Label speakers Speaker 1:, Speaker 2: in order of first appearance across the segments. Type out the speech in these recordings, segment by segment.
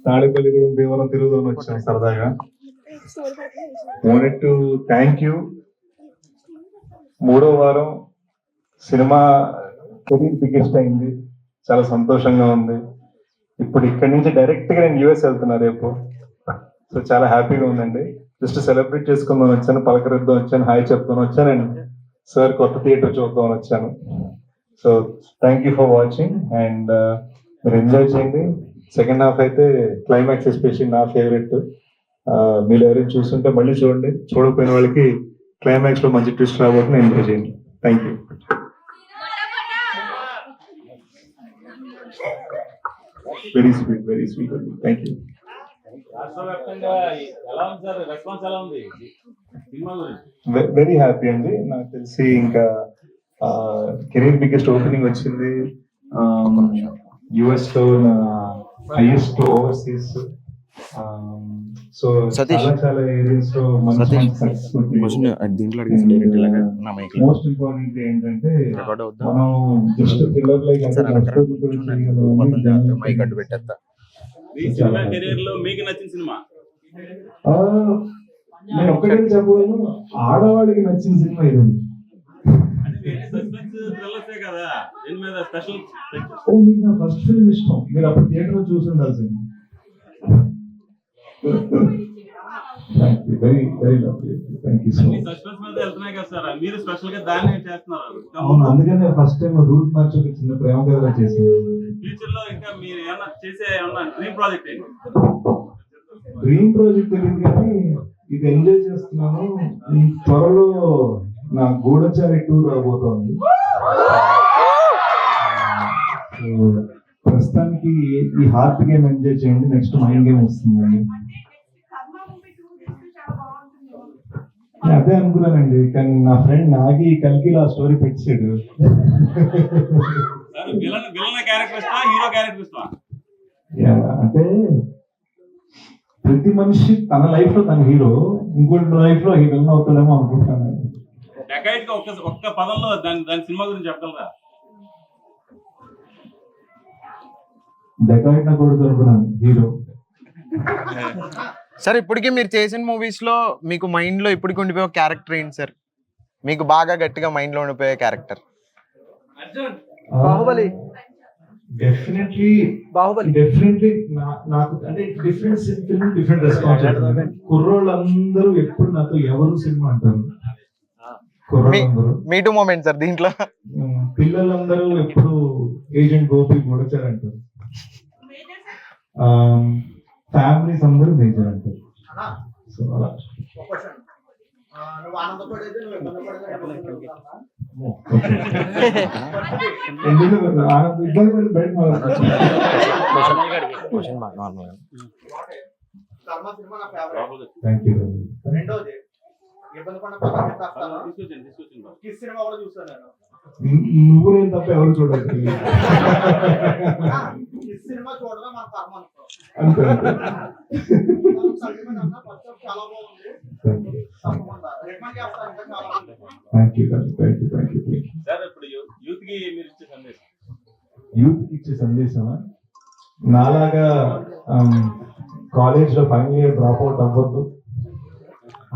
Speaker 1: తాడేపల్లిగూడెం భీమవరం తిరుగుదామని వచ్చాం సరదాగా. Wanted to thank you. 3వ వారం సినిమా కెరీర్ బిగ్గెస్ట్ అయింది, చాలా సంతోషంగా ఉంది. ఇప్పుడు ఇక్కడి నుంచి డైరెక్ట్ గా నేను యూఎస్ వెళ్తున్నా రేపు. సో చాలా హ్యాపీగా ఉందండి. జస్ట్ సెలబ్రేట్ చేసుకుందాం వచ్చాను, పలకరిద్దాం వచ్చాను, హాయ్ చెప్తాను వచ్చాను, అండ్ సార్ కొత్త థియేటర్ చూద్దామని వచ్చాను. So thank you for watching and మీరు ఎంజాయ్ చేయండి. సెకండ్ హాఫ్ అయితే క్లైమాక్స్ ఎస్పెషల్లీ నా ఫేవరెట్. మీరు ఎవరైనా చూస్తుంటే మళ్ళీ చూడండి, చూడకపోయిన వాళ్ళకి క్లైమాక్స్ లో మంచి ట్విస్ట్ రాబోతుంది, ఎంజాయ్ చేయండి. Thank you. Very sweet, very sweet అండి. Thank you. వెరీ హ్యాపీ అండి. నాకు తెలిసి ఇంకా కెరీర్ బిగ్గెస్ట్ ఓపెనింగ్ వచ్చింది. యుఎస్ లో హైయెస్ట్ ఓవర్సీస్. సో చాలా చాలా ఏరియాస్ లో మోస్ట్ ఇంపార్టెంట్ ఏంటంటే మనం జస్ట్ థ్రిల్లర్ లైక్ నేను ఒక్కటే చెప్పగలను, ఆడవాళ్ళకి నచ్చిన సినిమా ఇది. మీకు నా ఫస్ట్ ఫిల్మ్ ఇష్టం, మీరు అప్పుడు థియేటర్ లో చూసి ఉండాల్సింది. Very very lovely. Thank you so much. అవును, అందుకనే ఫస్ట్ టైం రూట్ మార్చి ఒక చిన్న ప్రేమ కథ చేశాను. డ్రీమ్ ప్రాజెక్ట్ తెలియదు కానీ ఇది ఎంజాయ్ చేస్తున్నాను. త్వరలో నా గూఢచారి టూర్ రాబోతోంది. ప్రస్తుతానికి ఈ హార్ట్ గేమ్ ఎంజాయ్ చేయండి, నెక్స్ట్ మైండ్ గేమ్ వస్తుందండి. అదే అనుకున్నానండి, కానీ నా ఫ్రెండ్ నాగి కల్కిలో ఆ స్టోరీ పెట్టాడు. అంటే ప్రతి మనిషి తన లైఫ్ లో తన హీరో, ఇంకోటి లైఫ్ లో విలన్ అవుతాడేమో అనుకుంటాను.
Speaker 2: ఒక్క పదంలో దాని సినిమా గురించి చెప్పగలరా?
Speaker 1: డెకాయిట్ నా కొడుకు అనుకున్నాను హీరో.
Speaker 3: సార్ ఇప్పటికీ మీరు చేసిన మూవీస్ లో మీకు మైండ్ లో ఇప్పటికి ఉండిపోయే క్యారెక్టర్ ఏంటి సార్? మీకు బాగా గట్టిగా మైండ్ లో ఉండిపోయే క్యారెక్టర్?
Speaker 4: బాహుబలి.
Speaker 1: డెఫినెట్లీ నాకు అంటే డిఫరెంట్ ఫిల్మ్ డిఫరెంట్ రెస్పాన్స్. కుర్రోళ్ళందరూ ఎప్పుడు నాతో ఎవరు సినిమా అంటారు, కుర్రోళ్ళందరూ.
Speaker 3: మీ టూ మూమెంట్ సార్ దీంట్లో.
Speaker 1: పిల్లలందరూ ఎప్పుడు ఏజెంట్ గోపి గొడచారు అంటారు, ఫ్యామిలీస్ అందరూ మేజర్ అంటారు. సో అలా నువ్వు నేను తప్ప ఎవరు చూడాలి. యూత్ ఇచ్చే సందేశమా? నాలాగా కాలేజ్ లో ఫైనల్ ఇయర్ డ్రాప్ అవుట్ అవ్వద్దు,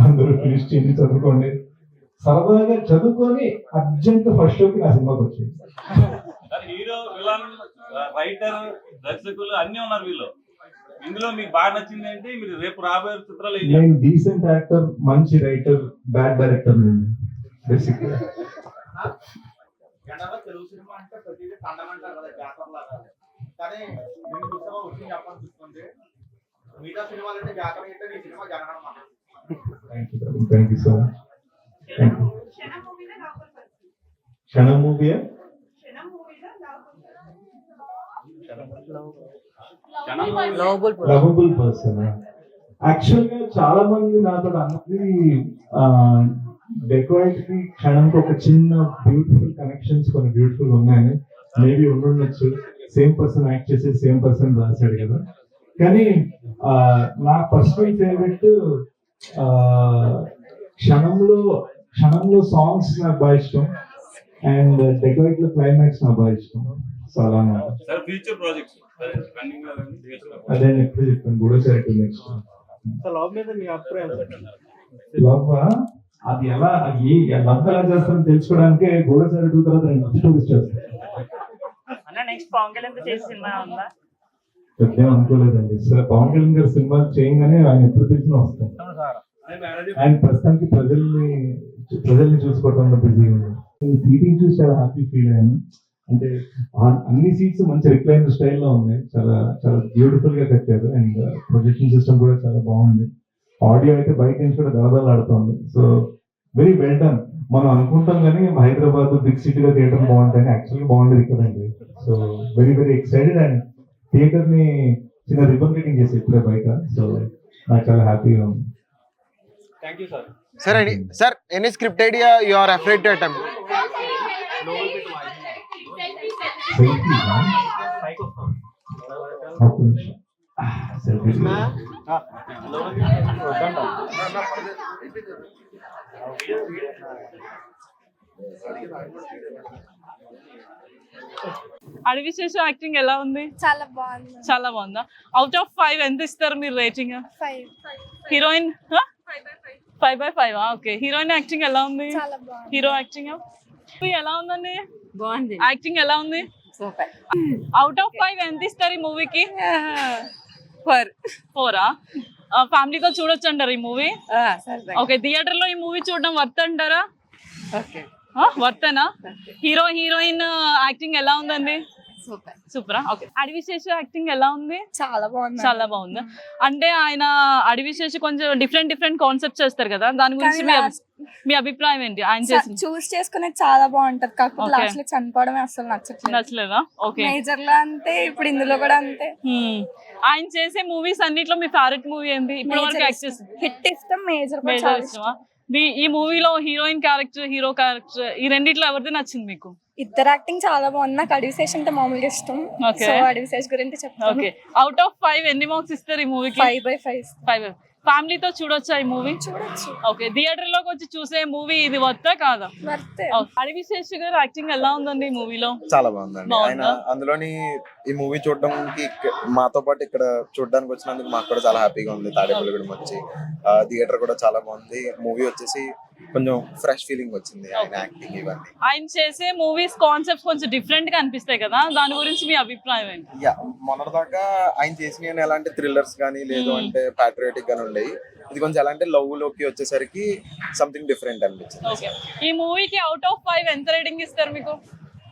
Speaker 1: అందరూ ఫినిష్ చేసి చదువుకోండి. సరదాగా చదువుకొని అర్జెంట్ ఫస్ట్ షోకి నా సినిమాకి వచ్చింది.
Speaker 2: హీరో, విలన్, రైటర్, దర్శకులు అన్ని ఉన్నారు వీళ్ళు. ఇందులో మీకు బాగా నచ్చింది ఏంటి? మీరు రేపు రాబోయే చిత్రాలు?
Speaker 1: నేను డీసెంట్ యాక్టర్, మంచి రైటర్, బ్యాడ్ డైరెక్టర్. బేసిక్గా
Speaker 4: తెలుగు సినిమా అంటే ప్రతిదీ పండగ అంటారు కదా, జాతర లాగా. కానీ నేను చూసావా వచ్చి చెప్పాలనుకుంటే మిగతా సినిమాలు అంటే జాతర అయితే ఈ సినిమా జరగడం.
Speaker 1: Thank you so much. క్షణం మూవీయా? Lovable person. యాక్చువల్ గా చాలా మంది నాతో అన్నది డెకాయిట్ కి క్షణంకి ఒక చిన్న బ్యూటిఫుల్ కనెక్షన్స్ కొన్ని బ్యూటిఫుల్ ఉన్నాయని. మేబీ ఉండొచ్చు, సేమ్ పర్సన్ యాక్ట్ చేసి సేమ్ పర్సన్ రాశాడు కదా. కానీ నా పర్సనల్ ఫేవరెట్ క్షణంలో సాంగ్స్ నాకు బాగా ఇష్టం, అండ్ డెకాయిట్ లో క్లైమాక్స్ నాకు బాగా ఇష్టం. సో అలా
Speaker 2: ఫ్యూచర్ ప్రాజెక్ట్స్ రన్నింగ్ లో కానీ
Speaker 1: అదే నేను ఎప్పుడు చెప్పాను గూడసారి నెక్స్ట్
Speaker 4: లవ్ మీద మీ అభిప్రాయం
Speaker 1: లవ్ అది ఎలా లవ్ ఎలా చేస్తారో తెలుసుకోవడానికి గూడసారి 2 తర్వాత నేను స్టోరీస్ చేస్తాను.
Speaker 5: అన్న నెక్స్ట్ పవన్ కళ్యాణ్ తో చేసే సినిమా ఉందా?
Speaker 1: పెద్ద అనుకోలేదండి. సరే పవన్ కళ్యాణ్ గారు సినిమా చేయగానే ఆయన ఎప్పుడు తెచ్చినా వస్తాం. ఆయన ప్రస్తుతానికి ప్రజల్ని చూసుకోవడంలో బిజీగా ఉంది. సీటింగ్ చూసి చాలా హ్యాపీ ఫీల్ అయ్యాను. అంటే అన్ని సీట్స్ మంచి రిక్లైన్ స్టైల్లో ఉన్నాయి. చాలా చాలా బ్యూటిఫుల్ గా కట్టారు. అండ్ ప్రొజెక్షన్ సిస్టమ్ కూడా చాలా బాగుంది. ఆడియో అయితే బయట నుంచి కూడా దళదళలాడుతోంది. So very well done. మనం అనుకుంటాం కానీ హైదరాబాద్ బిగ్ సిటీలో థియేటర్ బాగుంటాయని యాక్చువల్గా బాగుండేది ఇక్కడండి. So very very excited. And theatre ని చిన్న రిబన్ కటింగ్ చేసి ఇప్పుడే బయట. సో నాకు చాలా హ్యాపీగా ఉంది.
Speaker 4: Thank you sir.
Speaker 3: Sir any script idea you are afraid to attempt?
Speaker 6: అడివిశేష యాక్టింగ్ ఎలా ఉంది?
Speaker 7: చాలా బాగుంది.
Speaker 6: చాలా బాగుందా? అవుట్ ఆఫ్ 5 ఎంత ఇస్తారు మీరు rating?
Speaker 7: 5
Speaker 6: heroine 5/5. Okay. Heroine acting ఎలా ఉంది?
Speaker 7: చాలా బాగుంది.
Speaker 6: హీరో యాక్టింగ్ ఎలా ఉందండి?
Speaker 5: బాగుంది.
Speaker 6: యాక్టింగ్ ఎలా ఉంది?
Speaker 5: సూపర్.
Speaker 6: అవుట్ ఆఫ్ 5 ఎంత ఇస్తారు ఈ మూవీకి? 4 ఫ్యామిలీతో చూడొచ్చు అంటారు ఈ మూవీ? ఓకే. థియేటర్ లో ఈ మూవీ చూడడం వర్త్ అంటారా?
Speaker 5: ఓకే.
Speaker 6: వర్తేనా? హీరోయిన్ యాక్టింగ్ ఎలా ఉందండి?
Speaker 5: సూపర్.
Speaker 6: సూపరా? ఓకే. అడివిశేష యాక్టింగ్ ఎలా ఉంది?
Speaker 7: చాలా బాగుంది.
Speaker 6: చాలా బాగుందా? అంటే ఆయన అడివిశేష కొంచెం డిఫరెంట్ కాన్సెప్ట్ చేస్తారు కదా, దాని గురించి మీ అభిప్రాయం ఏంటి? ఆయన చేసిన
Speaker 7: చూస్ చేసుకునేది చాలా బాగుంటది. కాకపోతే
Speaker 6: Okay.
Speaker 7: లాస్ట్ లో చనిపోవడమే అసలు నచ్చట్లేదు.
Speaker 6: నచ్చలేదా? ఓకే.
Speaker 7: మేజర్ లో అంతే, ఇప్పుడు ఇందులో కూడా అంతే.
Speaker 6: ఆయన చేసే మూవీస్ అన్నిట్లో మీ ఫేవరెట్ మూవీ ఏంటి ఇప్పటి వరకు? యాక్ట్ చేసి
Speaker 7: హిట్ ఇష్టం, మేజర్ కూడా
Speaker 6: మేజర్
Speaker 7: చాలా
Speaker 6: ఇష్టమా? ఈ మూవీలో హీరోయిన్ క్యారెక్టర్, హీరో క్యారెక్టర్, ఈ రెండిట్లో ఎవరిది నచ్చింది మీకు?
Speaker 7: ఇద్దరు యాక్టింగ్ చాలా బాగుంది. నాకు అడివిశేష్ అంటే మామూలుగా ఇష్టం.
Speaker 6: Okay.
Speaker 7: సో అడివిశేష్ గురించి చెప్తాను.
Speaker 6: ఓకే. అవుట్ ఆఫ్ 5 ఎన్ని మార్క్స్ ఇస్తారు ఈ మూవీకి?
Speaker 7: 5/5
Speaker 6: 5. ఫ్యామిలీతో చూడొచ్చా ఈ మూవీ?
Speaker 7: చూడొచ్చు.
Speaker 6: ఓకే. థియేటర్ లోకి వచ్చి చూసే మూవీ ఇది వర్తా కాదా?
Speaker 7: వర్తే.
Speaker 6: అడివిశేష్ గారు యాక్టింగ్ ఎలా ఉందండి ఈ మూవీలో?
Speaker 3: చాలా బాగుందండి. ఆయన
Speaker 6: బాగుందా?
Speaker 3: అందులోని ఈ మూవీ చూడడానికి మాతో పాటు ఇక్కడ చూడడానికి వచ్చినందుకు మాకు కూడా చాలా హ్యాపీగా ఉంది. తాడేపల్లిగూడెం వచ్చి థియేటర్ కూడా చాలా బాగుంది. మూవీ వచ్చేసి కొంచెం ఫ్రెష్ ఫీలింగ్ వచ్చింది. ఆయన యాక్టింగ్ ఇవన్నీ,
Speaker 6: ఆయన చేసే మూవీస్ కాన్సెప్ట్ కొంచెం డిఫరెంట్ గా అనిపిస్తాయి కదా, దాని గురించి మీ అభిప్రాయం ఏంటి?
Speaker 3: యా మొన్నటిదాకా ఆయన చేసిన ఎలాంటి థ్రిల్లర్స్ కానీ లేదు అంటే ప్యాట్రియాటిక్ గానీ ఉండేవి. ఇది కొంచెం ఎలా అంటే లవ్ లోకి వచ్చేసరికి సంథింగ్ డిఫరెంట్ అనిపించింది.
Speaker 6: ఓకే. ఈ మూవీకి అవుట్ ఆఫ్ 5 ఎంత రేటింగ్ ఇస్తారు మీకు?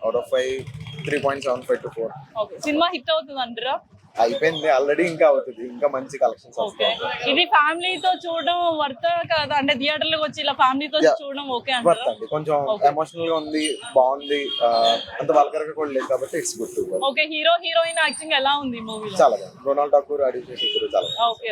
Speaker 3: Out of 5 3.75 to 4.
Speaker 6: Okay. Cinema hit అవుతుంది అంటారా?
Speaker 3: అయిపోయింది ఆల్రెడీ, ఇంకా అవుతుంది, ఇంకా మంచి కలెక్షన్స్
Speaker 6: ఓకే.
Speaker 3: వస్తాయి.
Speaker 6: ఇది ఫ్యామిలీతో చూడడం వర్త్ కదా? అంటే థియేటర్ లోకి వచ్చి ఇలా ఫ్యామిలీతో చూడడం ఓకే
Speaker 3: వర్త్
Speaker 6: అంటారా?
Speaker 3: అండి. కొంచెం ఎమోషనల్ గా ఉంది, బాగుంది. అంత వల్గర్ గా కూడా లేదు కాబట్టి it's good to.
Speaker 6: Okay. Heroine acting ఎలా ఉంది మూవీలో?
Speaker 3: చాలా బాగుంది. రొనాల్డ్ ఠాకూర్, అడివిశేష్ చాలా బాగుంది.
Speaker 6: ఓకే.